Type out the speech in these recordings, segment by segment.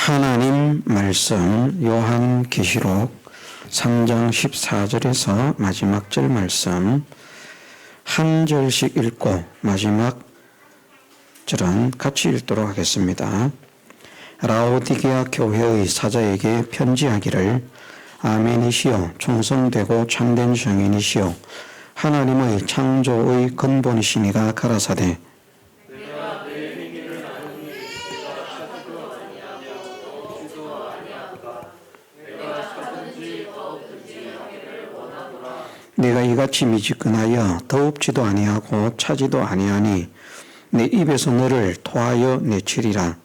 하나님 말씀 요한계시록 3장 14절에서 마지막 절 말씀 한 절씩 읽고 마지막 절은 같이 읽도록 하겠습니다. 라오디게아 교회의 사자에게 편지하기를 아멘이시여 충성되고 참된 증인이시여 하나님의 창조의 근본이시니가 가라사대 내가 이같이 미지근하여 더웁지도 아니하고 차지도 아니하니 내 입에서 너를 토하여 내치리라.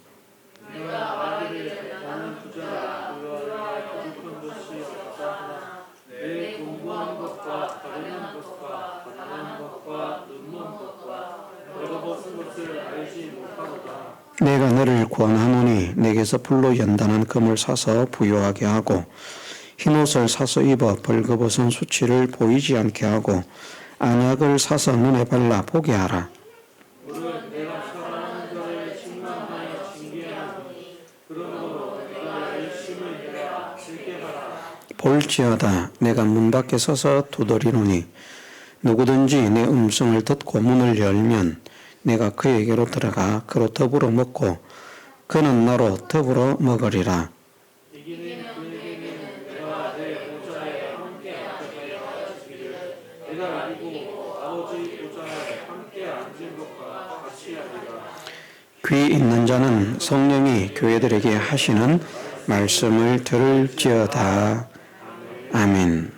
내가 너를 권하노니 내게서 불로 연단한 금을 사서 부요하게 하고 흰옷을 사서 입어 벌거벗은 수치를 보이지 않게 하고 안약을 사서 눈에 발라 보게 하라. 볼지어다 내가 문 밖에 서서 두드리노니 누구든지 내 음성을 듣고 문을 열면 내가 그에게로 들어가 그로 더불어 먹고 그는 나로 더불어 먹으리라. 귀 있는 자는 성령이 교회들에게 하시는 말씀을 들을지어다. 아멘.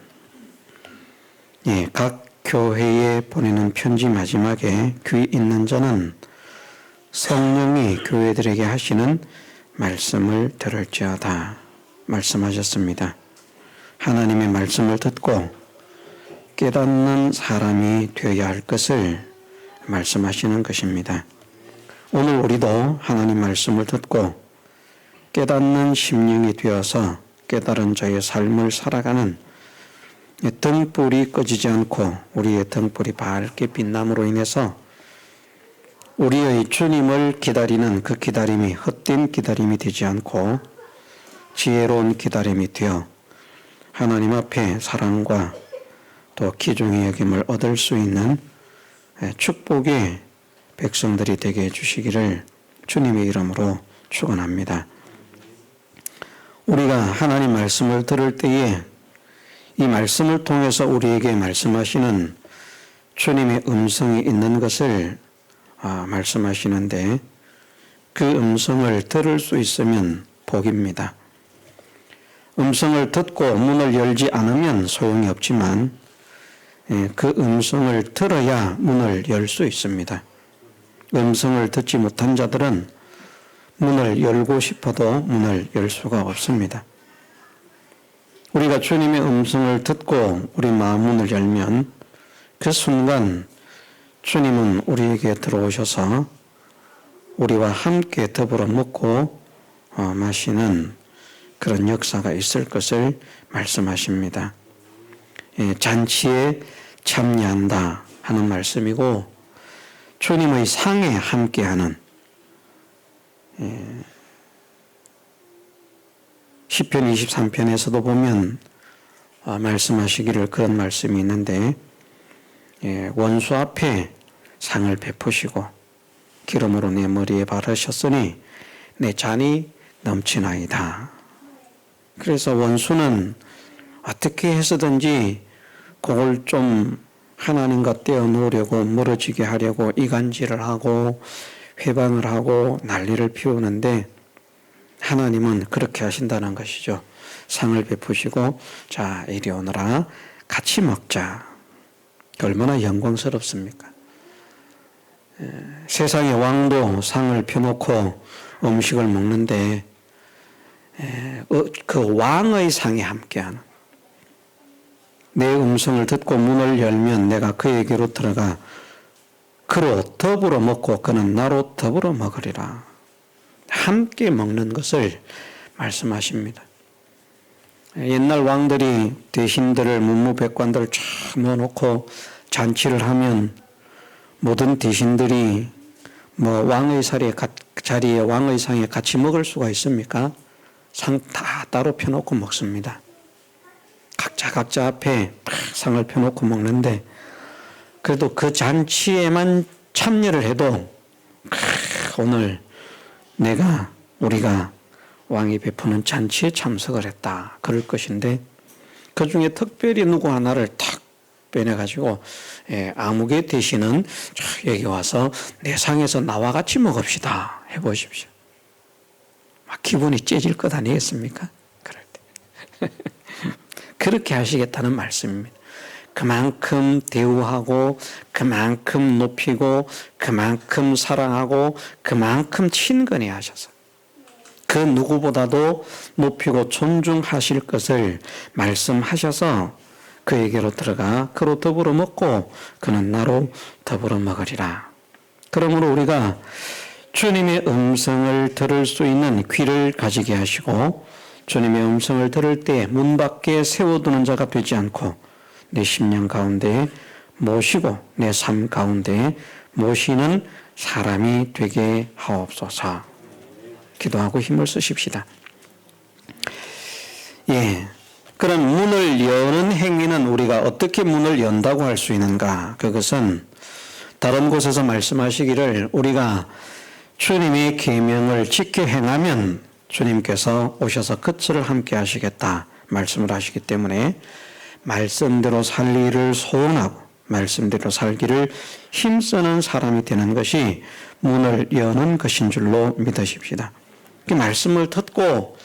각 교회에 보내는 편지 마지막에 귀 있는 자는 성령이 교회들에게 하시는 말씀을 들을지어다 말씀하셨습니다. 하나님의 말씀을 듣고 깨닫는 사람이 되어야 할 것을 말씀하시는 것입니다. 오늘 우리도 하나님 말씀을 듣고 깨닫는 심령이 되어서 깨달은 자의 삶을 살아가는 등불이 꺼지지 않고 우리의 등불이 밝게 빛남으로 인해서 우리의 주님을 기다리는 그 기다림이 헛된 기다림이 되지 않고 지혜로운 기다림이 되어 하나님 앞에 사랑과 또 귀중의 여김을 얻을 수 있는 축복의 백성들이 되게 해주시기를 주님의 이름으로 축원합니다. 우리가 하나님 말씀을 들을 때에 이 말씀을 통해서 우리에게 말씀하시는 주님의 음성이 있는 것을 말씀하시는데 그 음성을 들을 수 있으면 복입니다. 음성을 듣고 문을 열지 않으면 소용이 없지만 그 음성을 들어야 문을 열 수 있습니다. 음성을 듣지 못한 자들은 문을 열고 싶어도 문을 열 수가 없습니다. 우리가 주님의 음성을 듣고 우리 마음 문을 열면 그 순간 주님은 우리에게 들어오셔서 우리와 함께 더불어 먹고 마시는 그런 역사가 있을 것을 말씀하십니다. 잔치에 참여한다 하는 말씀이고 주님의 상에 함께하는 시편 23편에서도 보면 말씀하시기를 그런 말씀이 있는데 원수 앞에 상을 베푸시고 기름으로 내 머리에 바르셨으니 내 잔이 넘치나이다. 그래서 원수는 어떻게 해서든지 그걸 좀 하나님과 떼어놓으려고 멀어지게 하려고 이간질을 하고 회방을 하고 난리를 피우는데 하나님은 그렇게 하신다는 것이죠. 상을 베푸시고 자 이리 오너라 같이 먹자. 얼마나 영광스럽습니까? 세상의 왕도 상을 펴놓고 음식을 먹는데 그 왕의 상에 함께하는 내 음성을 듣고 문을 열면 내가 그에게로 들어가 그로 더불어 먹고 그는 나로 더불어 먹으리라. 함께 먹는 것을 말씀하십니다. 옛날 왕들이 대신들을 문무백관들을 쫙 넣어놓고 잔치를 하면 모든 대신들이 왕의 자리에 왕의 상에 같이 먹을 수가 있습니까? 상 다 따로 펴놓고 먹습니다. 각자 앞에 상을 펴놓고 먹는데 그래도 그 잔치에만 참여를 해도 오늘 우리가 왕이 베푸는 잔치에 참석을 했다 그럴 것인데 그 중에 특별히 누구 하나를 탁 빼내가지고 아무개 대신은 여기 와서 내 상에서 나와 같이 먹읍시다 해보십시오. 막 기분이 째질 것 아니겠습니까? 그럴 때 그렇게 하시겠다는 말씀입니다. 그만큼 대우하고 그만큼 높이고 그만큼 사랑하고 그만큼 친근히 하셔서 그 누구보다도 높이고 존중하실 것을 말씀하셔서 그에게로 들어가 그로 더불어 먹고 그는 나로 더불어 먹으리라. 그러므로 우리가 주님의 음성을 들을 수 있는 귀를 가지게 하시고 주님의 음성을 들을 때 문 밖에 세워두는 자가 되지 않고 내 심령 가운데 모시고 내 삶 가운데 모시는 사람이 되게 하옵소서. 기도하고 힘을 쓰십시다. 그런 문을 여는 행위는 우리가 어떻게 문을 연다고 할 수 있는가? 그것은 다른 곳에서 말씀하시기를 우리가 주님의 계명을 지켜 행하면 주님께서 오셔서 끝을 함께 하시겠다 말씀을 하시기 때문에 말씀대로 살기를 소원하고 말씀대로 살기를 힘쓰는 사람이 되는 것이 문을 여는 것인 줄로 믿으십시다. 그 말씀을 듣고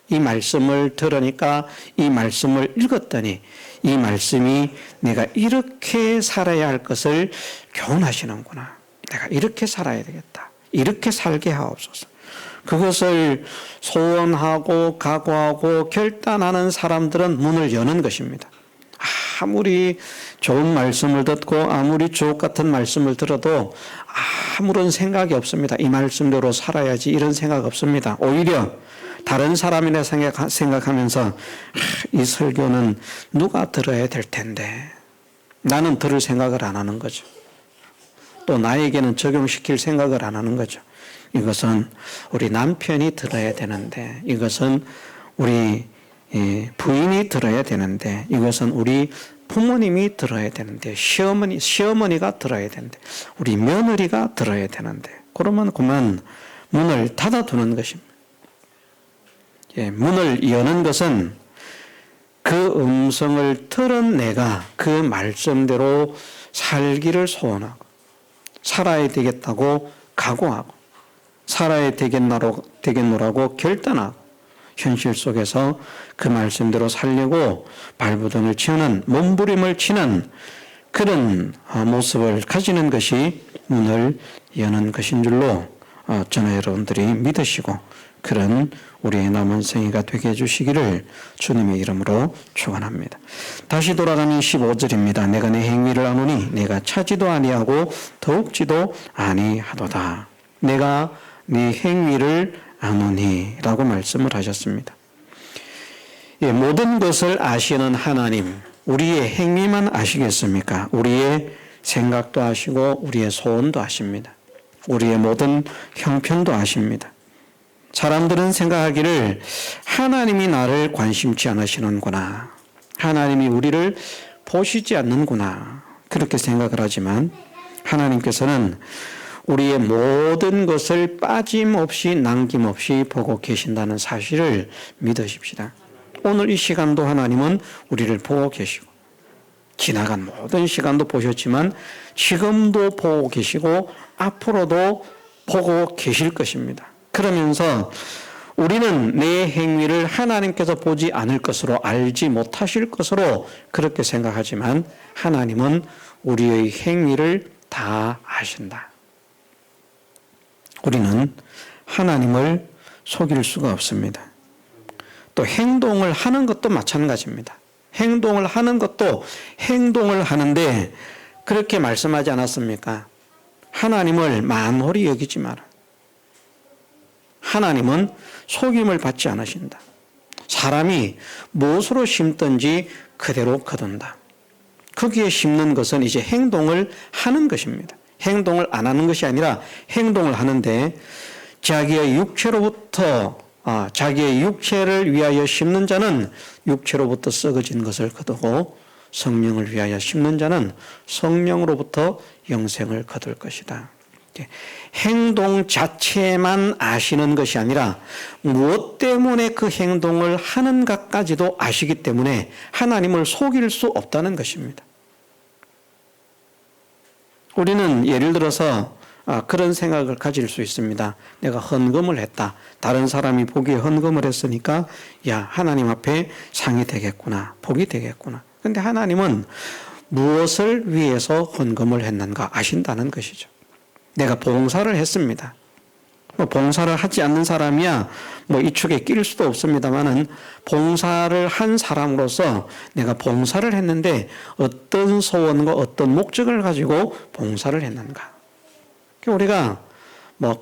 이 말씀을 들으니까 이 말씀을 읽었더니 이 말씀이 내가 이렇게 살아야 할 것을 교훈하시는구나. 내가 이렇게 살아야 되겠다. 이렇게 살게 하옵소서. 그것을 소원하고 각오하고 결단하는 사람들은 문을 여는 것입니다. 아무리 좋은 말씀을 듣고 아무리 주옥 같은 말씀을 들어도 아무런 생각이 없습니다. 이 말씀대로 살아야지 이런 생각 없습니다. 오히려 다른 사람이나 생각하면서 이 설교는 누가 들어야 될 텐데 나는 들을 생각을 안 하는 거죠. 또 나에게는 적용시킬 생각을 안 하는 거죠. 이것은 우리 남편이 들어야 되는데 이것은 우리 부인이 들어야 되는데 이것은 우리 부모님이 들어야 되는데 시어머니가 들어야 되는데 우리 며느리가 들어야 되는데 그러면 그만 문을 닫아두는 것입니다. 문을 여는 것은 그 음성을 들은 내가 그 말씀대로 살기를 소원하고 살아야 되겠다고 각오하고 살아야 되겠노라고 결단하고 현실 속에서 그 말씀대로 살려고 발버둥을 치는 몸부림을 치는 그런 모습을 가지는 것이 문을 여는 것인 줄로 저는 여러분들이 믿으시고 그런 우리의 남은 생애가 되게 해주시기를 주님의 이름으로 축원합니다. 다시 돌아가면 15절입니다. 내가 내 행위를 아노니 내가 차지도 아니하고 더욱지도 아니하도다. 내가 네 행위를 아노니 라고 말씀을 하셨습니다. 모든 것을 아시는 하나님, 우리의 행위만 아시겠습니까? 우리의 생각도 아시고 우리의 소원도 아십니다. 우리의 모든 형편도 아십니다. 사람들은 생각하기를 하나님이 나를 관심치 않으시는구나. 하나님이 우리를 보시지 않는구나. 그렇게 생각을 하지만 하나님께서는 우리의 모든 것을 빠짐없이 남김없이 보고 계신다는 사실을 믿으십시다. 오늘 이 시간도 하나님은 우리를 보고 계시고 지나간 모든 시간도 보셨지만 지금도 보고 계시고 앞으로도 보고 계실 것입니다. 그러면서 우리는 내 행위를 하나님께서 보지 않을 것으로 알지 못하실 것으로 그렇게 생각하지만 하나님은 우리의 행위를 다 아신다. 우리는 하나님을 속일 수가 없습니다. 또 행동을 하는 것도 마찬가지입니다. 행동을 하는 것도 행동을 하는데 그렇게 말씀하지 않았습니까? 하나님을 만홀히 여기지 마라. 하나님은 속임을 받지 않으신다. 사람이 무엇으로 심든지 그대로 거둔다. 거기에 심는 것은 이제 행동을 하는 것입니다. 행동을 안 하는 것이 아니라 행동을 하는데 자기의 육체로부터 자기의 육체를 위하여 심는 자는 육체로부터 썩어진 것을 거두고 성령을 위하여 심는 자는 성령으로부터 영생을 거둘 것이다. 행동 자체만 아시는 것이 아니라 무엇 때문에 그 행동을 하는가까지도 아시기 때문에 하나님을 속일 수 없다는 것입니다. 우리는 예를 들어서 그런 생각을 가질 수 있습니다. 내가 헌금을 했다. 다른 사람이 보기에 헌금을 했으니까 야, 하나님 앞에 상이 되겠구나. 복이 되겠구나. 그런데 하나님은 무엇을 위해서 헌금을 했는가 아신다는 것이죠. 내가 봉사를 했습니다. 봉사를 하지 않는 사람이야 이 축에 낄 수도 없습니다만은 봉사를 한 사람으로서 내가 봉사를 했는데 어떤 소원과 어떤 목적을 가지고 봉사를 했는가. 우리가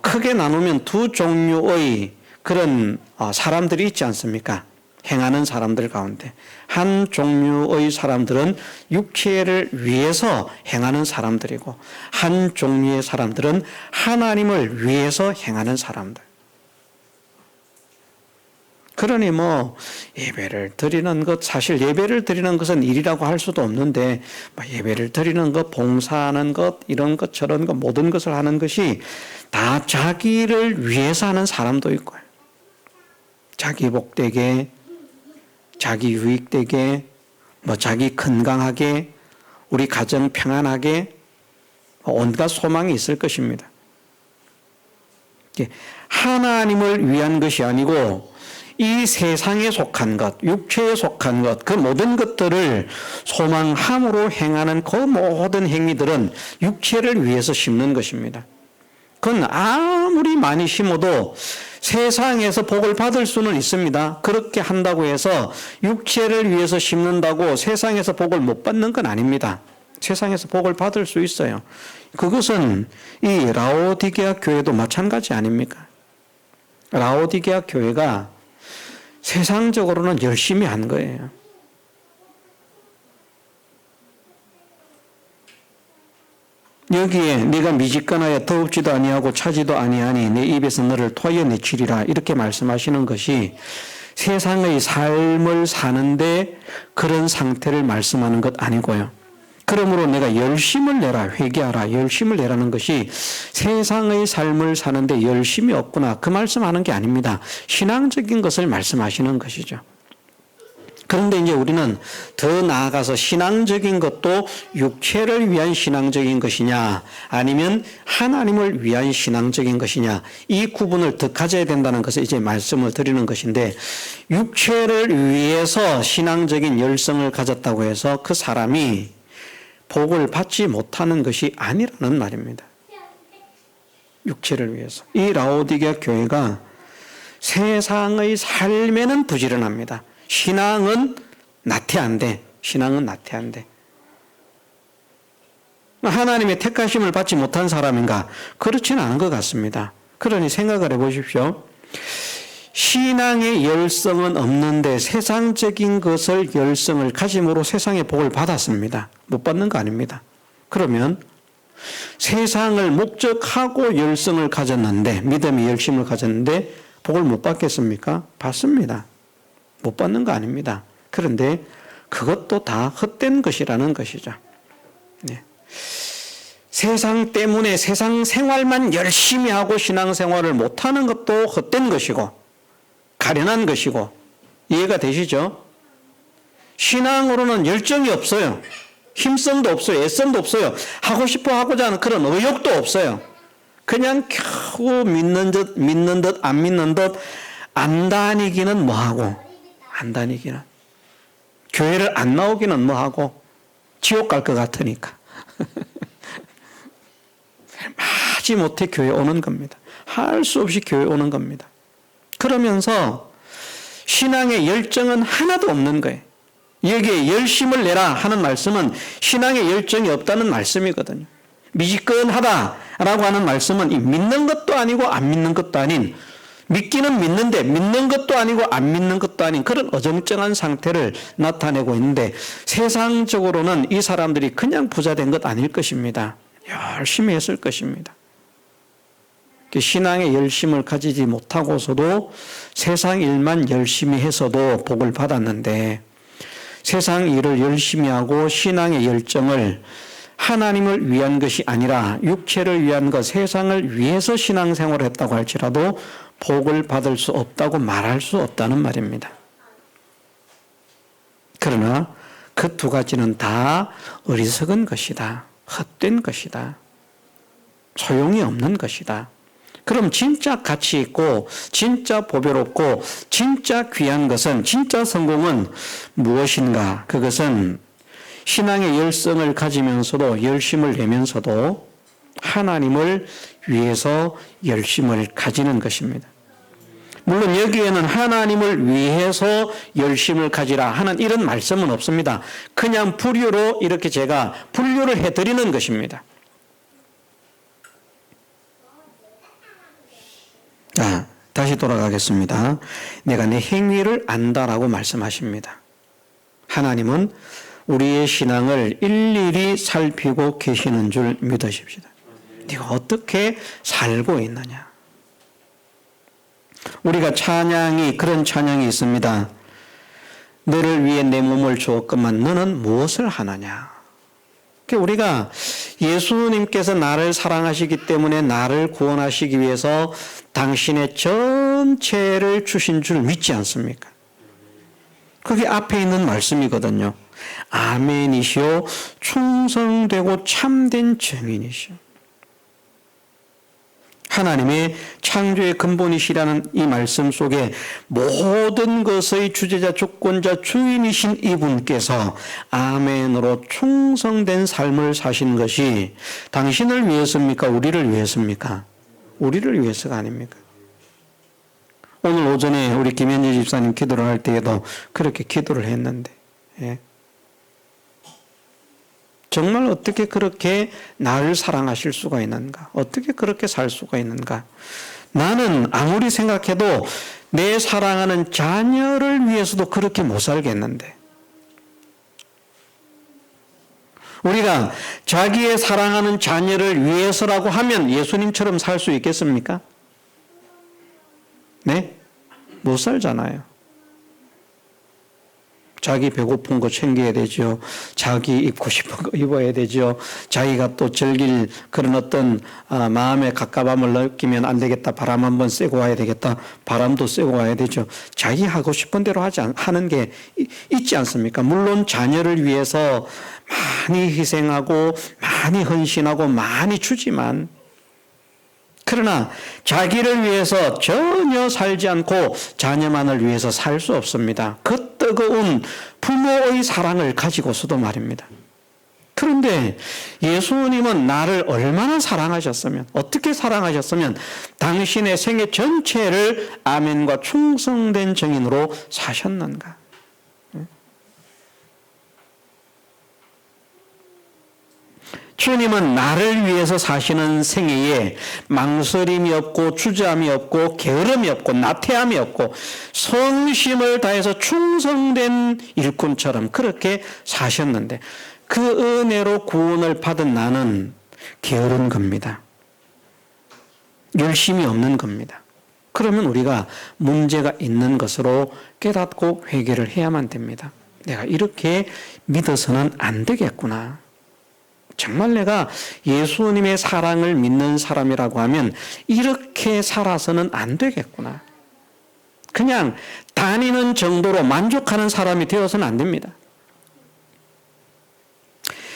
크게 나누면 두 종류의 그런 사람들이 있지 않습니까? 행하는 사람들 가운데 한 종류의 사람들은 육체를 위해서 행하는 사람들이고 한 종류의 사람들은 하나님을 위해서 행하는 사람들. 그러니 예배를 드리는 것, 사실 예배를 드리는 것은 일이라고 할 수도 없는데 예배를 드리는 것, 봉사하는 것, 이런 것 저런 것 모든 것을 하는 것이 다 자기를 위해서 하는 사람도 있고요. 자기 복되게, 자기 유익되게, 자기 건강하게, 우리 가정 평안하게 온갖 소망이 있을 것입니다. 하나님을 위한 것이 아니고 이 세상에 속한 것, 육체에 속한 것, 그 모든 것들을 소망함으로 행하는 그 모든 행위들은 육체를 위해서 심는 것입니다. 그건 아무리 많이 심어도 세상에서 복을 받을 수는 있습니다. 그렇게 한다고 해서 육체를 위해서 심는다고 세상에서 복을 못 받는 건 아닙니다. 세상에서 복을 받을 수 있어요. 그것은 이 라오디게아 교회도 마찬가지 아닙니까? 라오디게아 교회가 세상적으로는 열심히 한 거예요. 여기에 네가 미지근하여 더웁지도 아니하고 차지도 아니하니 내 입에서 너를 토하여 내치리라 이렇게 말씀하시는 것이 세상의 삶을 사는데 그런 상태를 말씀하는 것 아니고요. 그러므로 내가 열심을 내라, 회개하라, 열심을 내라는 것이 세상의 삶을 사는데 열심이 없구나 그 말씀하는 게 아닙니다. 신앙적인 것을 말씀하시는 것이죠. 그런데 이제 우리는 더 나아가서 신앙적인 것도 육체를 위한 신앙적인 것이냐 아니면 하나님을 위한 신앙적인 것이냐 이 구분을 더 가져야 된다는 것을 이제 말씀을 드리는 것인데 육체를 위해서 신앙적인 열성을 가졌다고 해서 그 사람이 복을 받지 못하는 것이 아니라는 말입니다. 육체를 위해서. 이 라오디게아 교회가 세상의 삶에는 부지런합니다. 신앙은 나태한데, 하나님의 택하심을 받지 못한 사람인가? 그렇지는 않은 것 같습니다. 그러니 생각을 해보십시오. 신앙의 열성은 없는데 세상적인 것을 열성을 가짐으로 세상의 복을 받았습니다. 못 받는 거 아닙니다. 그러면 세상을 목적하고 열성을 가졌는데 믿음의 열심을 가졌는데 복을 못 받겠습니까? 받습니다. 못 받는 거 아닙니다. 그런데 그것도 다 헛된 것이라는 것이죠. 네. 세상 때문에 세상 생활만 열심히 하고 신앙생활을 못하는 것도 헛된 것이고 가련한 것이고 이해가 되시죠? 신앙으로는 열정이 없어요. 힘성도 없어요. 애씀도 없어요. 하고 싶어 하고자 하는 그런 의욕도 없어요. 그냥 겨우 믿는 듯 안 믿는 듯 안 다니기는 뭐하고 안 다니기는 교회를 안 나오기는 뭐하고 지옥 갈 것 같으니까 마지 못해 교회 오는 겁니다. 할 수 없이 교회 오는 겁니다. 그러면서 신앙의 열정은 하나도 없는 거예요. 여기에 열심을 내라 하는 말씀은 신앙의 열정이 없다는 말씀이거든요. 미지근하다라고 하는 말씀은 믿는 것도 아니고 안 믿는 것도 아닌 믿기는 믿는데 믿는 것도 아니고 안 믿는 것도 아닌 그런 어정쩡한 상태를 나타내고 있는데 세상적으로는 이 사람들이 그냥 부자 된 것 아닐 것입니다. 열심히 했을 것입니다. 신앙의 열심을 가지지 못하고서도 세상 일만 열심히 해서도 복을 받았는데, 세상 일을 열심히 하고 신앙의 열정을 하나님을 위한 것이 아니라 육체를 위한 것, 세상을 위해서 신앙생활을 했다고 할지라도 복을 받을 수 없다고 말할 수 없다는 말입니다. 그러나 그 두 가지는 다 어리석은 것이다. 헛된 것이다. 소용이 없는 것이다. 그럼 진짜 가치 있고 진짜 보배롭고 진짜 귀한 것은, 진짜 성공은 무엇인가? 그것은 신앙의 열성을 가지면서도, 열심을 내면서도 하나님을 위해서 열심을 가지는 것입니다. 물론 여기에는 하나님을 위해서 열심을 가지라 하는 이런 말씀은 없습니다. 그냥 불효로 이렇게 제가 분류를 해드리는 것입니다. 자, 다시 돌아가겠습니다. 내가 내 행위를 안다라고 말씀하십니다. 하나님은 우리의 신앙을 일일이 살피고 계시는 줄 믿으십시오. 네가 어떻게 살고 있느냐. 우리가 그런 찬양이 있습니다. 너를 위해 내 몸을 주었건만 너는 무엇을 하느냐. 우리가 예수님께서 나를 사랑하시기 때문에 나를 구원하시기 위해서 당신의 전체를 주신 줄 믿지 않습니까? 그게 앞에 있는 말씀이거든요. 아멘이시오, 충성되고 참된 증인이시오. 하나님의 창조의 근본이시라는 이 말씀 속에 모든 것의 주제자, 주권자, 주인이신 이분께서 아멘으로 충성된 삶을 사신 것이 당신을 위해서입니까? 우리를 위해서입니까? 우리를 위해서가 아닙니까? 오늘 오전에 우리 김현지 집사님 기도를 할 때에도 그렇게 기도를 했는데, 예. 정말 어떻게 그렇게 나를 사랑하실 수가 있는가? 어떻게 그렇게 살 수가 있는가? 나는 아무리 생각해도 내 사랑하는 자녀를 위해서도 그렇게 못 살겠는데, 우리가 자기의 사랑하는 자녀를 위해서라고 하면 예수님처럼 살 수 있겠습니까? 네? 못 살잖아요. 자기 배고픈 거 챙겨야 되죠. 자기 입고 싶은 거 입어야 되죠. 자기가 또 즐길 그런 어떤 마음의 갑갑함을 느끼면 안 되겠다. 바람 한번 쐬고 와야 되겠다. 바람도 쐬고 와야 되죠. 자기 하고 싶은 대로 하는 게 있지 않습니까? 물론 자녀를 위해서 많이 희생하고 많이 헌신하고 많이 주지만, 그러나 자기를 위해서 전혀 살지 않고 자녀만을 위해서 살 수 없습니다. 그 뜨거운 부모의 사랑을 가지고서도 말입니다. 그런데 예수님은 나를 얼마나 사랑하셨으면, 어떻게 사랑하셨으면 당신의 생애 전체를 아멘과 충성된 증인으로 사셨는가? 주님은 나를 위해서 사시는 생애에 망설임이 없고 주저함이 없고 게으름이 없고 나태함이 없고 성심을 다해서 충성된 일꾼처럼 그렇게 사셨는데, 그 은혜로 구원을 받은 나는 게으른 겁니다. 열심이 없는 겁니다. 그러면 우리가 문제가 있는 것으로 깨닫고 회개를 해야만 됩니다. 내가 이렇게 믿어서는 안 되겠구나. 정말 내가 예수님의 사랑을 믿는 사람이라고 하면 이렇게 살아서는 안 되겠구나. 그냥 다니는 정도로 만족하는 사람이 되어서는 안 됩니다.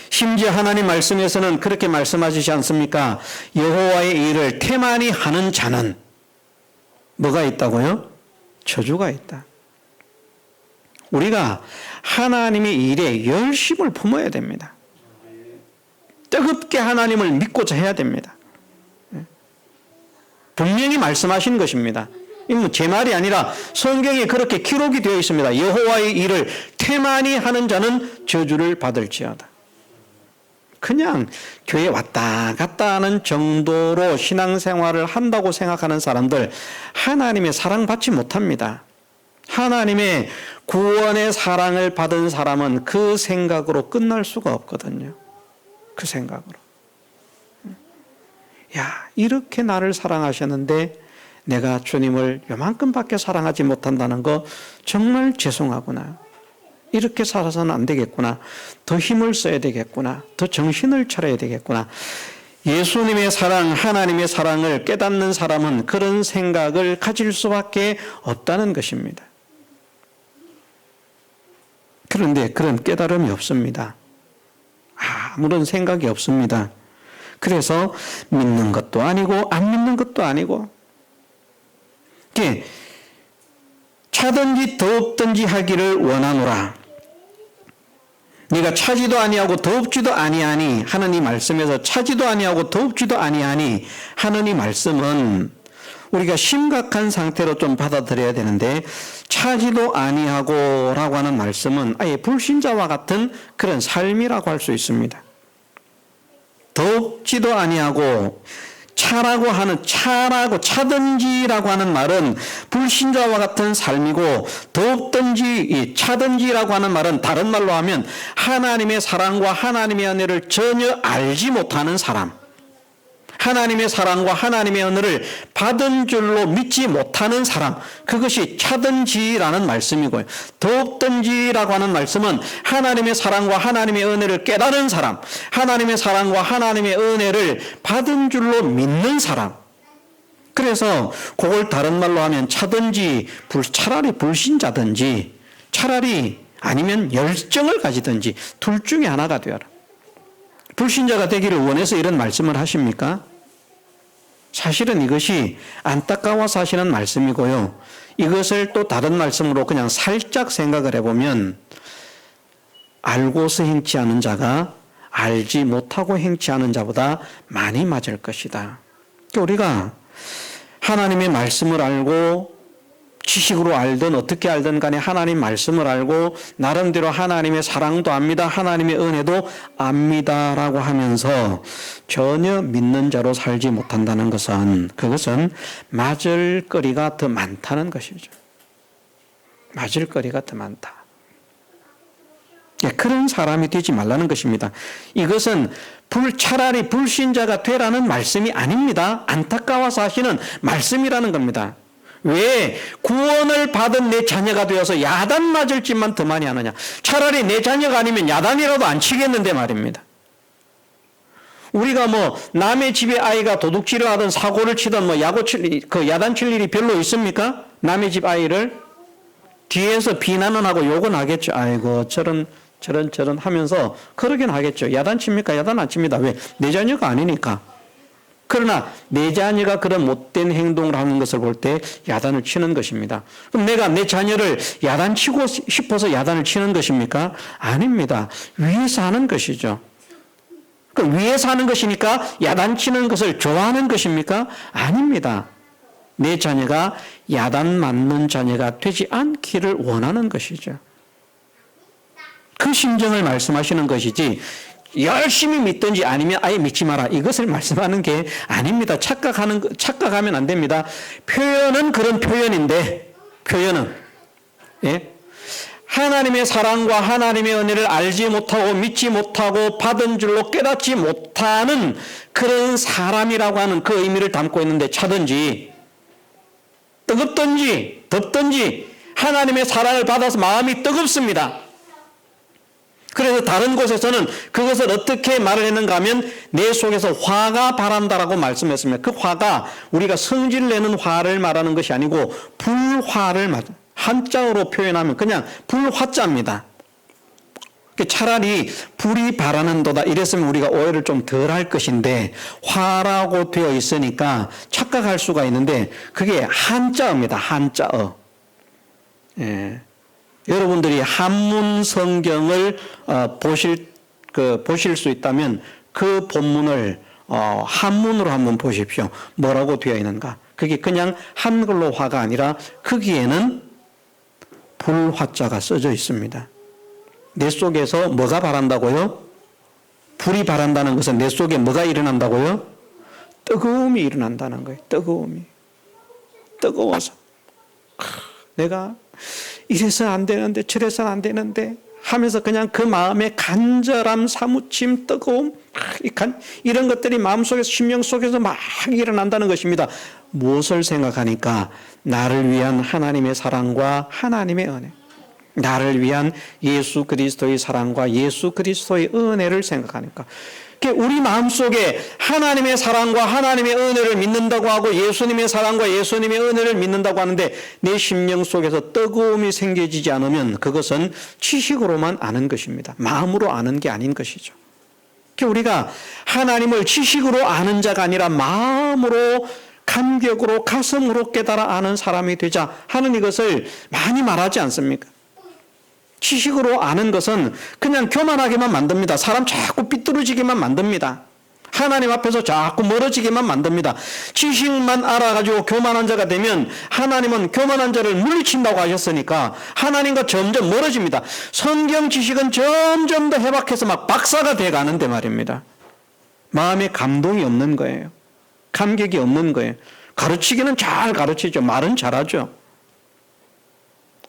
심지어 하나님 말씀에서는 그렇게 말씀하시지 않습니까? 여호와의 일을 태만히 하는 자는 뭐가 있다고요? 저주가 있다. 우리가 하나님의 일에 열심을 품어야 됩니다. 뜨겁게 하나님을 믿고자 해야 됩니다. 분명히 말씀하신 것입니다. 제 말이 아니라 성경에 그렇게 기록이 되어 있습니다. 여호와의 일을 태만히 하는 자는 저주를 받을지어다. 그냥 교회 왔다 갔다 하는 정도로 신앙생활을 한다고 생각하는 사람들, 하나님의 사랑받지 못합니다. 하나님의 구원의 사랑을 받은 사람은 그 생각으로 끝날 수가 없거든요. 그 생각으로. 야, 이렇게 나를 사랑하셨는데 내가 주님을 요만큼밖에 사랑하지 못한다는 거 정말 죄송하구나. 이렇게 살아서는 안 되겠구나. 더 힘을 써야 되겠구나. 더 정신을 차려야 되겠구나. 예수님의 사랑, 하나님의 사랑을 깨닫는 사람은 그런 생각을 가질 수밖에 없다는 것입니다. 그런데 그런 깨달음이 없습니다. 아무런 생각이 없습니다. 그래서 믿는 것도 아니고 안 믿는 것도 아니고, 차든지 더없든지 하기를 원하노라. 네가 차지도 아니하고 더없지도 아니하니 하는 이 말씀에서 차지도 아니하고 더없지도 아니하니 하는 이 말씀은 우리가 심각한 상태로 좀 받아들여야 되는데, 차지도 아니하고 라고 하는 말씀은 아예 불신자와 같은 그런 삶이라고 할 수 있습니다. 더없지도 아니하고 차든지라고 하는 말은 불신자와 같은 삶이고, 더없든지 차든지라고 하는 말은 다른 말로 하면 하나님의 사랑과 하나님의 은혜를 전혀 알지 못하는 사람, 하나님의 사랑과 하나님의 은혜를 받은 줄로 믿지 못하는 사람, 그것이 차든지라는 말씀이고요. 더없든지라고 하는 말씀은 하나님의 사랑과 하나님의 은혜를 깨달은 사람, 하나님의 사랑과 하나님의 은혜를 받은 줄로 믿는 사람. 그래서 그걸 다른 말로 하면 차든지 차라리 불신자든지 차라리 아니면 열정을 가지든지 둘 중에 하나가 되어라. 불신자가 되기를 원해서 이런 말씀을 하십니까? 사실은 이것이 안타까워서 하시는 말씀이고요. 이것을 또 다른 말씀으로 그냥 살짝 생각을 해보면, 알고서 행치 않은 자가 알지 못하고 행치 않은 자보다 많이 맞을 것이다. 우리가 하나님의 말씀을 알고 지식으로 알든 어떻게 알든 간에 하나님 말씀을 알고 나름대로 하나님의 사랑도 압니다. 하나님의 은혜도 압니다라고 하면서 전혀 믿는 자로 살지 못한다는 것은, 그것은 맞을 거리가 더 많다는 것이죠. 맞을 거리가 더 많다. 그런 사람이 되지 말라는 것입니다. 이것은 차라리 불신자가 되라는 말씀이 아닙니다. 안타까워서 하시는 말씀이라는 겁니다. 왜 구원을 받은 내 자녀가 되어서 야단 맞을 짓만 더 많이 하느냐. 차라리 내 자녀가 아니면 야단이라도 안 치겠는데 말입니다. 우리가 남의 집에 아이가 도둑질을 하든 사고를 치든 야단 칠 일이 별로 있습니까? 남의 집 아이를 뒤에서 비난은 하고 욕은 하겠죠. 아이고 저런 하면서 그러긴 하겠죠. 야단 칩니까? 야단 안 칩니다. 왜? 내 자녀가 아니니까. 그러나 내 자녀가 그런 못된 행동을 하는 것을 볼 때 야단을 치는 것입니다. 그럼 내가 내 자녀를 야단치고 싶어서 야단을 치는 것입니까? 아닙니다. 위에서 하는 것이죠. 그럼 위에서 하는 것이니까 야단치는 것을 좋아하는 것입니까? 아닙니다. 내 자녀가 야단 맞는 자녀가 되지 않기를 원하는 것이죠. 그 심정을 말씀하시는 것이지, 열심히 믿든지 아니면 아예 믿지 마라, 이것을 말씀하는 게 아닙니다. 착각하면 안 됩니다. 표현은 그런 표현인데, 하나님의 사랑과 하나님의 은혜를 알지 못하고 믿지 못하고 받은 줄로 깨닫지 못하는 그런 사람이라고 하는 그 의미를 담고 있는데, 차든지 뜨겁든지 덥든지 하나님의 사랑을 받아서 마음이 뜨겁습니다. 그래서 다른 곳에서는 그것을 어떻게 말을 했는가 하면 내 속에서 화가 바란다라고 말씀했습니다. 그 화가 우리가 성질 내는 화를 말하는 것이 아니고 불화를 한자어로 표현하면 그냥 불화자입니다. 차라리 불이 바라는도다 이랬으면 우리가 오해를 좀 덜 할 것인데, 화라고 되어 있으니까 착각할 수가 있는데 그게 한자어입니다. 한자어. 여러분들이 한문 성경을 보실 수 있다면 그 본문을 한문으로 한번 보십시오. 뭐라고 되어 있는가? 그게 그냥 한글로 화가 아니라 거기에는 불화자가 써져 있습니다. 내 속에서 뭐가 바란다고요? 불이 바란다는 것은 내 속에 뭐가 일어난다고요? 뜨거움이 일어난다는 거예요. 뜨거워서 내가 이래서 안 되는데 저래서 안 되는데 하면서 그냥 그 마음의 간절함, 사무침, 뜨거움, 이런 것들이 마음속에서, 심령 속에서 막 일어난다는 것입니다. 무엇을 생각하니까? 나를 위한 하나님의 사랑과 하나님의 은혜, 나를 위한 예수 그리스도의 사랑과 예수 그리스도의 은혜를 생각하니까. 우리 마음속에 하나님의 사랑과 하나님의 은혜를 믿는다고 하고 예수님의 사랑과 예수님의 은혜를 믿는다고 하는데 내 심령 속에서 뜨거움이 생겨지지 않으면 그것은 지식으로만 아는 것입니다. 마음으로 아는 게 아닌 것이죠. 우리가 하나님을 지식으로 아는 자가 아니라 마음으로, 감격으로, 가슴으로 깨달아 아는 사람이 되자 하는 이것을 많이 말하지 않습니까? 지식으로 아는 것은 그냥 교만하게만 만듭니다. 사람 자꾸 삐뚤어지게만 만듭니다. 하나님 앞에서 자꾸 멀어지게만 만듭니다. 지식만 알아가지고 교만한 자가 되면 하나님은 교만한 자를 물리친다고 하셨으니까 하나님과 점점 멀어집니다. 성경 지식은 점점 더 해박해서 막 박사가 돼가는데 말입니다. 마음에 감동이 없는 거예요. 감격이 없는 거예요. 가르치기는 잘 가르치죠. 말은 잘하죠.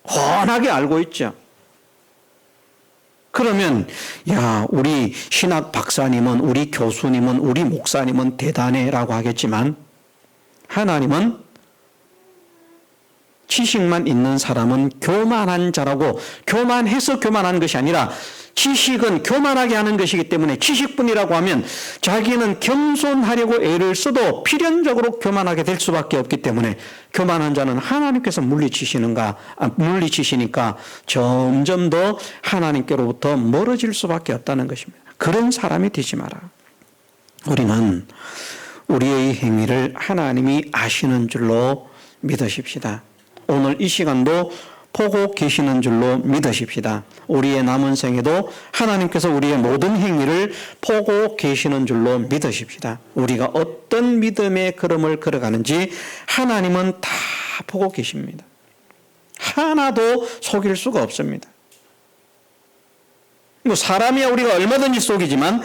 훤하게 알고 있죠. 그러면 야, 우리 신학 박사님은, 우리 교수님은, 우리 목사님은 대단해라고 하겠지만 하나님은 지식만 있는 사람은 교만한 자라고, 교만해서 교만한 것이 아니라 지식은 교만하게 하는 것이기 때문에 지식뿐이라고 하면 자기는 겸손하려고 애를 써도 필연적으로 교만하게 될 수밖에 없기 때문에 교만한 자는 하나님께서 물리치시니까 점점 더 하나님께로부터 멀어질 수밖에 없다는 것입니다. 그런 사람이 되지 마라. 우리는 우리의 행위를 하나님이 아시는 줄로 믿으십시다. 오늘 이 시간도 보고 계시는 줄로 믿으십시다. 우리의 남은 생에도 하나님께서 우리의 모든 행위를 보고 계시는 줄로 믿으십시다. 우리가 어떤 믿음의 걸음을 걸어가는지 하나님은 다 보고 계십니다. 하나도 속일 수가 없습니다. 사람이야 우리가 얼마든지 속이지만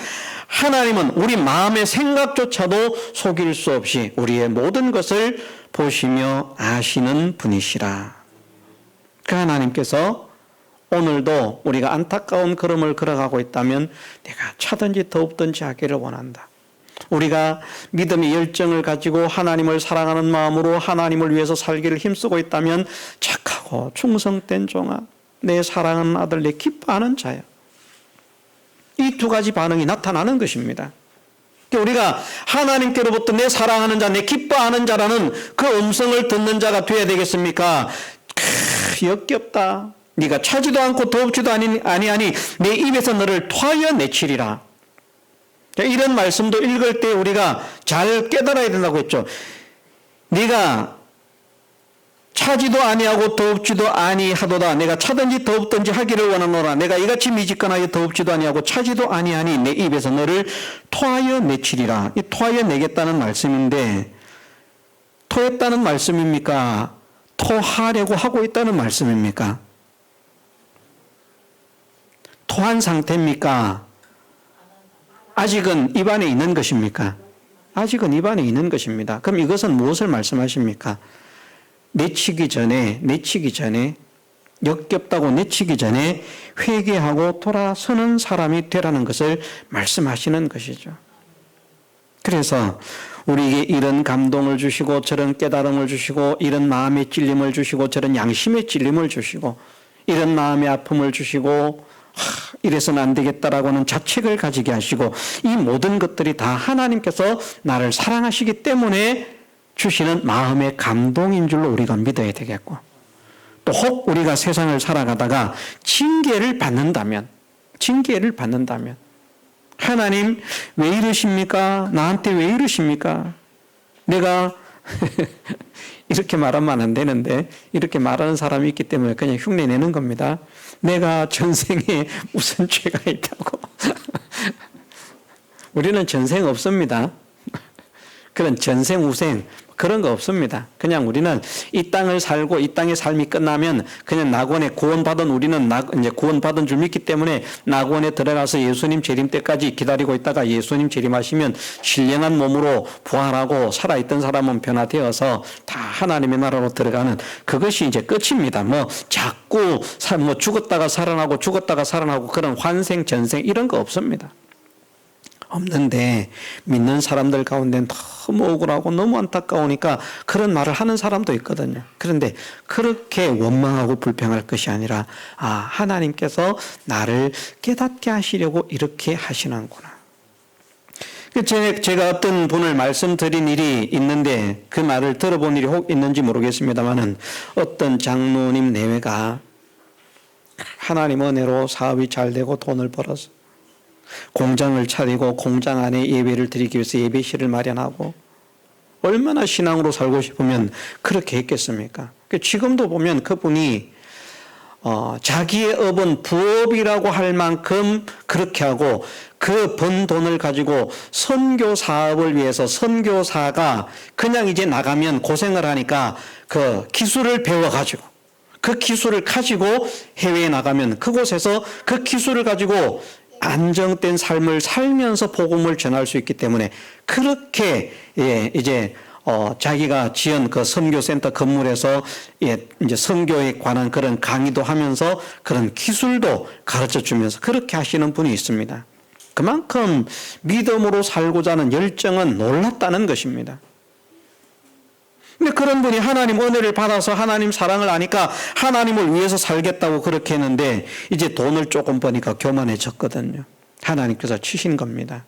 하나님은 우리 마음의 생각조차도 속일 수 없이 우리의 모든 것을 보시며 아시는 분이시라. 그 하나님께서 오늘도 우리가 안타까운 걸음을 걸어가고 있다면 내가 차든지 더웁든지 하기를 원한다. 우리가 믿음의 열정을 가지고 하나님을 사랑하는 마음으로 하나님을 위해서 살기를 힘쓰고 있다면 착하고 충성된 종아, 내 사랑하는 아들, 내 기뻐하는 자야. 이 두 가지 반응이 나타나는 것입니다. 우리가 하나님께로부터 내 사랑하는 자, 내 기뻐하는 자라는 그 음성을 듣는 자가 되어야 되겠습니까? 역겹다. 네가 차지도 않고 더웁지도 아니하니 내 입에서 너를 토하여 내치리라. 이런 말씀도 읽을 때 우리가 잘 깨달아야 된다고 했죠. 네가 차지도 아니하고 더웁지도 아니하도다. 내가 차든지 더웁든지 하기를 원하노라. 내가 이같이 미지근하여 더웁지도 아니하고 차지도 아니하니 내 입에서 너를 토하여 내치리라. 이 토하여 내겠다는 말씀인데 토했다는 말씀입니까? 토하려고 하고 있다는 말씀입니까? 토한 상태입니까? 아직은 입안에 있는 것입니까? 아직은 입안에 있는 것입니다. 그럼 이것은 무엇을 말씀하십니까? 내치기 전에 역겹다고 내치기 전에 회개하고 돌아서는 사람이 되라는 것을 말씀하시는 것이죠. 그래서 우리에게 이런 감동을 주시고 저런 깨달음을 주시고 이런 마음의 찔림을 주시고 저런 양심의 찔림을 주시고 이런 마음의 아픔을 주시고 이래서는 안 되겠다라고 하는 자책을 가지게 하시고 이 모든 것들이 다 하나님께서 나를 사랑하시기 때문에 주시는 마음의 감동인 줄로 우리가 믿어야 되겠고, 또 혹 우리가 세상을 살아가다가 징계를 받는다면 하나님 왜 이러십니까? 나한테 왜 이러십니까? 내가 이렇게 말하면 안 되는데 이렇게 말하는 사람이 있기 때문에 그냥 흉내내는 겁니다. 내가 전생에 무슨 죄가 있다고. 우리는 전생 없습니다. 그런 전생 우생 그런 거 없습니다. 그냥 우리는 이 땅을 살고 이 땅의 삶이 끝나면 그냥 낙원에 구원받은 우리는 이제 구원받은 줄 믿기 때문에 낙원에 들어가서 예수님 재림 때까지 기다리고 있다가 예수님 재림하시면 신령한 몸으로 부활하고 살아있던 사람은 변화되어서 다 하나님의 나라로 들어가는 그것이 이제 끝입니다. 뭐 자꾸 뭐 죽었다가 살아나고 그런 환생 전생 이런 거 없습니다. 없는데 믿는 사람들 가운데는 너무 억울하고 너무 안타까우니까 그런 말을 하는 사람도 있거든요. 그런데 그렇게 원망하고 불평할 것이 아니라 하나님께서 나를 깨닫게 하시려고 이렇게 하시는구나. 제가 어떤 분을 말씀드린 일이 있는데 그 말을 들어본 일이 혹 있는지 모르겠습니다만은 어떤 장로님 내외가 하나님 은혜로 사업이 잘 되고 돈을 벌어서 공장을 차리고 공장 안에 예배를 드리기 위해서 예배실을 마련하고 얼마나 신앙으로 살고 싶으면 그렇게 했겠습니까? 지금도 보면 그분이 자기의 업은 부업이라고 할 만큼 그렇게 하고 그 번 돈을 가지고 선교 사업을 위해서 선교사가 그냥 이제 나가면 고생을 하니까 그 기술을 배워가지고 그 기술을 가지고 해외에 나가면 그곳에서 그 기술을 가지고 안정된 삶을 살면서 복음을 전할 수 있기 때문에 그렇게 이제 자기가 지은 그 선교센터 건물에서 이제 선교에 관한 그런 강의도 하면서 그런 기술도 가르쳐 주면서 그렇게 하시는 분이 있습니다. 그만큼 믿음으로 살고자 하는 열정은 놀랍다는 것입니다. 근데 그런 분이 하나님 은혜를 받아서 하나님 사랑을 아니까 하나님을 위해서 살겠다고 그렇게 했는데 이제 돈을 조금 버니까 교만해졌거든요. 하나님께서 치신 겁니다.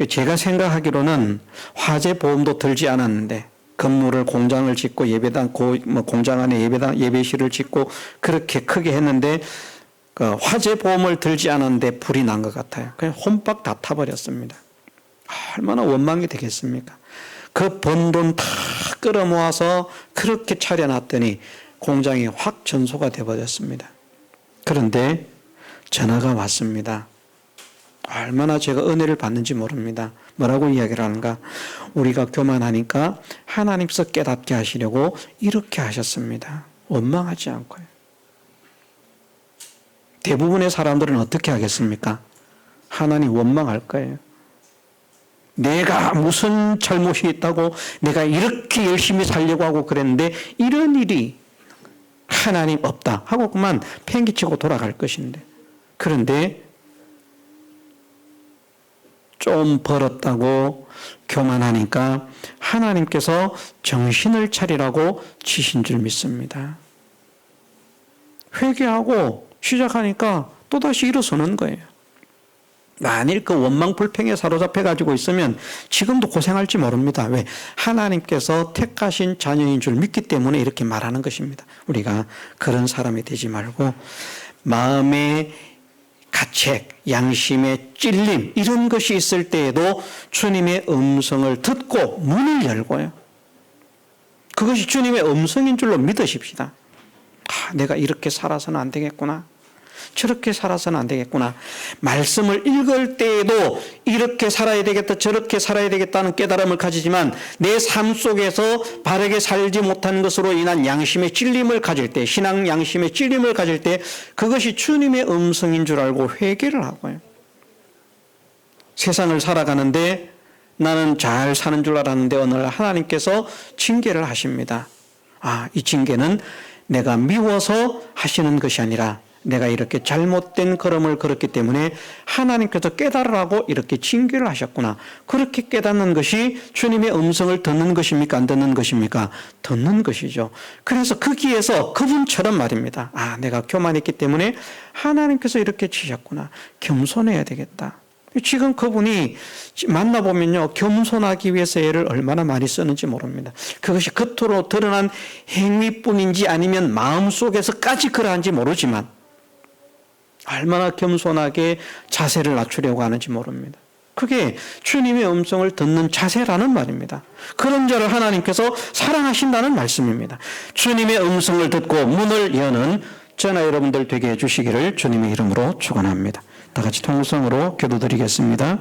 제가 생각하기로는 화재 보험도 들지 않았는데 건물을 공장을 짓고 예배당 공장 안에 예배실을 짓고 그렇게 크게 했는데 그 화재 보험을 들지 않았는데 불이 난 것 같아요. 그냥 혼박 다 타버렸습니다. 얼마나 원망이 되겠습니까? 그 번 돈 다 끌어모아서 그렇게 차려놨더니 공장이 확 전소가 되어버렸습니다. 그런데 전화가 왔습니다. 얼마나 제가 은혜를 받는지 모릅니다. 뭐라고 이야기를 하는가? 우리가 교만하니까 하나님께서 깨닫게 하시려고 이렇게 하셨습니다. 원망하지 않고요. 대부분의 사람들은 어떻게 하겠습니까? 하나님 원망할 거예요. 내가 무슨 잘못이 있다고 내가 이렇게 열심히 살려고 하고 그랬는데 이런 일이 하나님 없다 하고 그만 팽개치고 돌아갈 것인데 그런데 좀 벌었다고 교만하니까 하나님께서 정신을 차리라고 치신 줄 믿습니다. 회개하고 시작하니까 또다시 일어서는 거예요. 만일 그 원망 불평에 사로잡혀 가지고 있으면 지금도 고생할지 모릅니다. 왜? 하나님께서 택하신 자녀인 줄 믿기 때문에 이렇게 말하는 것입니다. 우리가 그런 사람이 되지 말고 마음의 가책, 양심의 찔림 이런 것이 있을 때에도 주님의 음성을 듣고 문을 열고요. 그것이 주님의 음성인 줄로 믿으십시다. 내가 이렇게 살아서는 안 되겠구나. 저렇게 살아서는 안 되겠구나. 말씀을 읽을 때에도 이렇게 살아야 되겠다, 저렇게 살아야 되겠다는 깨달음을 가지지만 내 삶 속에서 바르게 살지 못한 것으로 인한 양심의 찔림을 가질 때, 신앙 양심의 찔림을 가질 때 그것이 주님의 음성인 줄 알고 회개를 하고요. 세상을 살아가는데 나는 잘 사는 줄 알았는데 어느 날 하나님께서 징계를 하십니다. 이 징계는 내가 미워서 하시는 것이 아니라 내가 이렇게 잘못된 걸음을 걸었기 때문에 하나님께서 깨달으라고 이렇게 징계를 하셨구나. 그렇게 깨닫는 것이 주님의 음성을 듣는 것입니까? 안 듣는 것입니까? 듣는 것이죠. 그래서 거기에서 그분처럼 말입니다. 내가 교만했기 때문에 하나님께서 이렇게 치셨구나. 겸손해야 되겠다. 지금 그분이 만나보면요, 겸손하기 위해서 애를 얼마나 많이 쓰는지 모릅니다. 그것이 겉으로 드러난 행위뿐인지 아니면 마음속에서까지 그러한지 모르지만 얼마나 겸손하게 자세를 낮추려고 하는지 모릅니다. 그게 주님의 음성을 듣는 자세라는 말입니다. 그런 자를 하나님께서 사랑하신다는 말씀입니다. 주님의 음성을 듣고 문을 여는 저나 여러분들 되게 해주시기를 주님의 이름으로 축원합니다. 다 같이 통성으로 기도드리겠습니다.